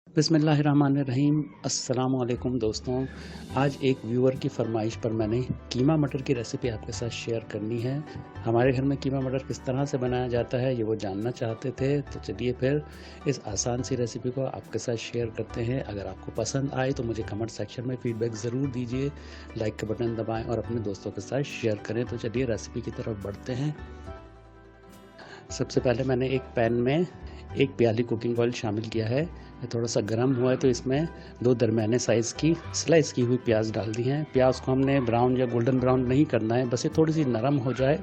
बिस्मिल्लाहिर्रहमानिर्रहीम। अस्सलाम वालेकुम दोस्तों। आज एक व्यूअर की फ़रमाइश पर मैंने कीमा मटर की रेसिपी आपके साथ शेयर करनी है। हमारे घर में कीमा मटर किस तरह से बनाया जाता है ये वो जानना चाहते थे, तो चलिए फिर इस आसान सी रेसिपी को आपके साथ शेयर करते हैं। अगर आपको पसंद आए तो मुझे कमेंट सेक्शन में फ़ीडबैक ज़रूर दीजिए, लाइक का बटन दबाएँ और अपने दोस्तों के साथ शेयर करें। तो चलिए रेसिपी की तरफ बढ़ते हैं। सबसे पहले मैंने एक पैन में 1 प्याली कुकिंग ऑयल शामिल किया है। ये थोड़ा सा गर्म हुआ है तो इसमें 2 दरमियाने साइज़ की स्लाइस की हुई प्याज डाल दी हैं। प्याज को हमने ब्राउन या गोल्डन ब्राउन नहीं करना है, बस ये थोड़ी सी नरम हो जाए।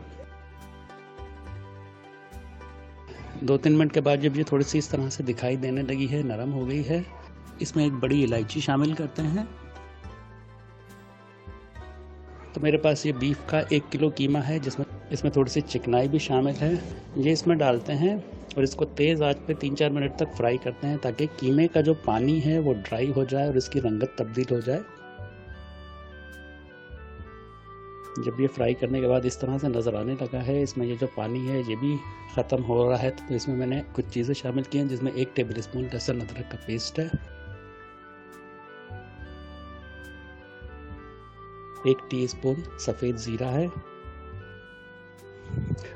2-3 मिनट के बाद जब ये थोड़ी सी इस तरह से दिखाई देने लगी है, नरम हो गई है, इसमें एक बड़ी इलायची शामिल करते हैं। तो मेरे पास ये बीफ का 1 किलो कीमा है, जिसमें इसमें थोड़ी सी चिकनाई भी शामिल है। ये इसमें डालते हैं और इसको तेज़ आंच पे 3-4 मिनट तक फ्राई करते हैं, ताकि कीमे का जो पानी है वो ड्राई हो जाए और इसकी रंगत तब्दील हो जाए। जब ये फ्राई करने के बाद इस तरह से नज़र आने लगा है, इसमें ये जो पानी है ये भी ख़त्म हो रहा है, तो इसमें मैंने कुछ चीज़ें शामिल की हैं, जिसमें 1 टेबल स्पून लहसुन अदरक का पेस्ट है, 1 टीस्पून सफ़ेद ज़ीरा है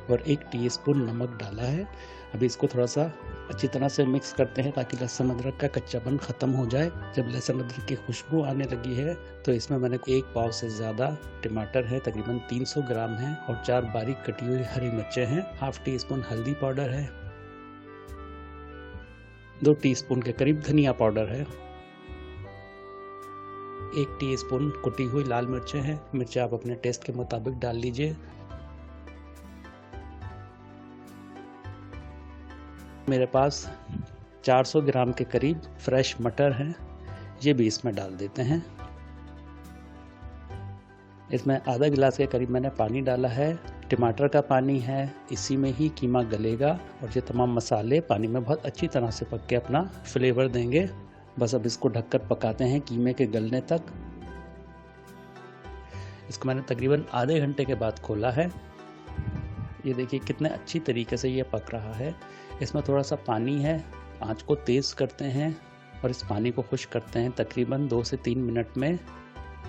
और 1 टीस्पून नमक डाला है। अभी इसको थोड़ा सा अच्छी तरह से मिक्स करते हैं, ताकि लहसुन अदरक का कच्चापन ख़त्म हो जाए। जब लहसुन अदरक की खुशबू आने लगी है तो इसमें मैंने 1 पाव से ज़्यादा टमाटर है, तकरीबन 300 ग्राम है, और 4 बारीक कटी हुई हरी मिर्चें हैं। हाफ टी स्पून हल्दी पाउडर है, 2 टीस्पून के करीब धनिया पाउडर है, 1 टीस्पून कुटी हुई लाल मिर्चें हैं। मिर्चें आप अपने टेस्ट के मुताबिक डाल लीजिए। मेरे पास 400 ग्राम के करीब फ्रेश मटर हैं, ये भी इसमें डाल देते हैं। इसमें आधा गिलास के करीब मैंने पानी डाला है। टमाटर का पानी है, इसी में ही कीमा गलेगा और ये तमाम मसाले पानी में बहुत अच्छी तरह से पक के अपना फ्लेवर देंगे। बस अब इसको ढककर पकाते हैं कीमे के गलने तक। इसको मैंने तकरीबन आधे घंटे के बाद खोला है। ये देखिए कितने अच्छी तरीके से ये पक रहा है। इसमें थोड़ा सा पानी है, आंच को तेज़ करते हैं और इस पानी को खुश्क करते हैं। तकरीबन 2 से 3 मिनट में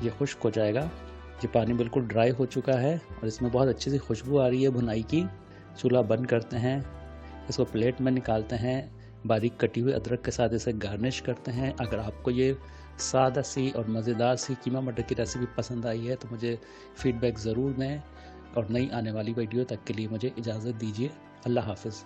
ये खुश्क हो जाएगा। ये पानी बिल्कुल ड्राई हो चुका है और इसमें बहुत अच्छी सी खुशबू आ रही है भुनाई की। चूल्हा बंद करते हैं, इसको प्लेट में निकालते हैं, बारीक कटी हुई अदरक के साथ इसे गार्निश करते हैं। अगर आपको ये सादा सी और मज़ेदार सी कीमा मटर की रेसिपी पसंद आई है तो मुझे फ़ीडबैक ज़रूर दें, और नई आने वाली वीडियो तक के लिए मुझे इजाज़त दीजिए। अल्लाह हाफ़िज़।